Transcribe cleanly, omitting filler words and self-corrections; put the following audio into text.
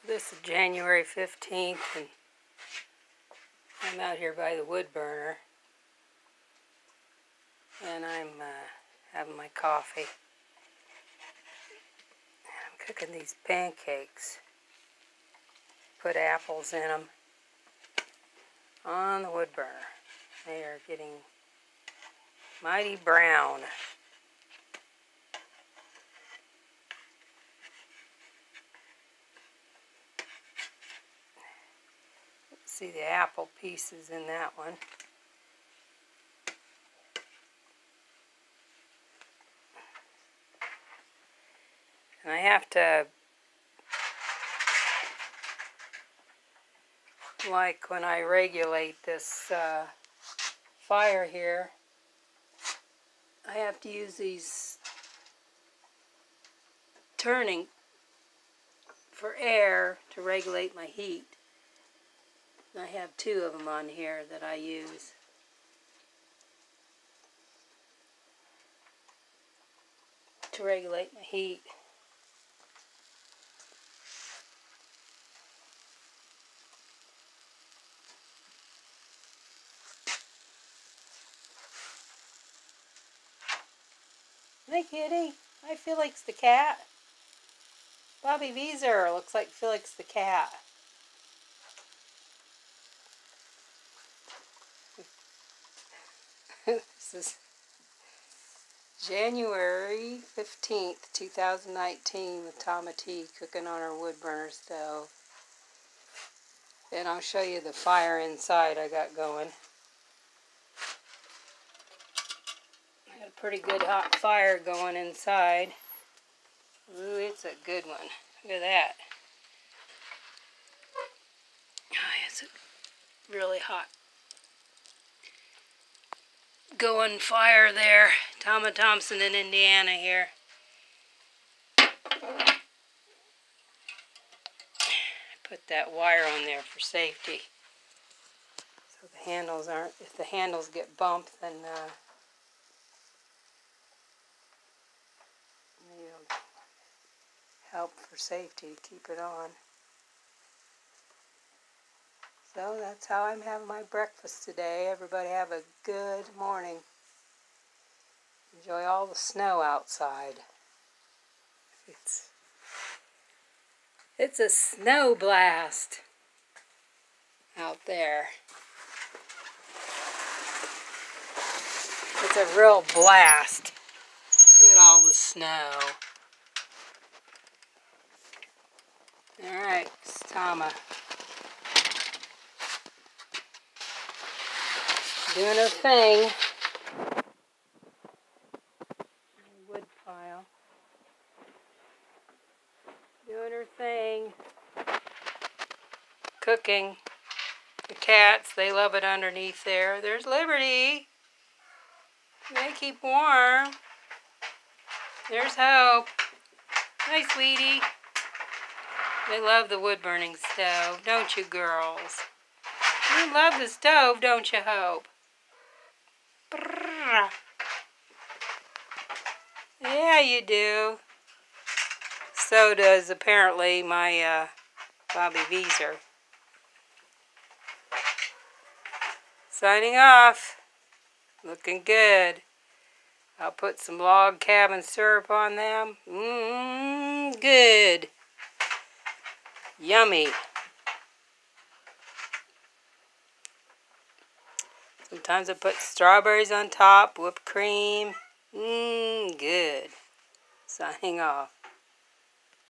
This is January 15th, and I'm out here by the wood burner, and I'm having my coffee. I'm cooking these pancakes. Put apples in them on the wood burner. They are getting mighty brown. See the apple pieces in that one. And I have to, like when I regulate this fire here, I have to use these turning for air to regulate my heat. I have two of them on here that I use. To regulate my heat. Hey kitty, I feel like's the cat. Bobby Vieser looks like Felix the cat. This is January 15th, 2019 with Tama T cooking on our wood burner stove. And I'll show you the fire inside I got going. I got a pretty good hot fire going inside. Ooh, it's a good one. Look at that. Oh, it's a really hot going fire there. Tama Thompson in Indiana here. Put that wire on there for safety. So the handles aren't, if the handles get bumped, then it'll help for safety to keep it on. So that's how I'm having my breakfast today. Everybody have a good morning. Enjoy all the snow outside. It's a snow blast out there. It's a real blast. Look at all the snow. Alright, it's Tama. Doing her thing. Wood pile. Doing her thing. Cooking. The cats, they love it underneath there. There's Liberty. They keep warm. There's Hope. Hi, sweetie. They love the wood burning stove, don't you girls? You love the stove, don't you, Hope? Brrr. Yeah, you do. So does apparently my Bobby Vieser. Signing off. Looking good. I'll put some log cabin syrup on them. Good. Yummy. Sometimes I put strawberries on top, whipped cream. Good. Signing off.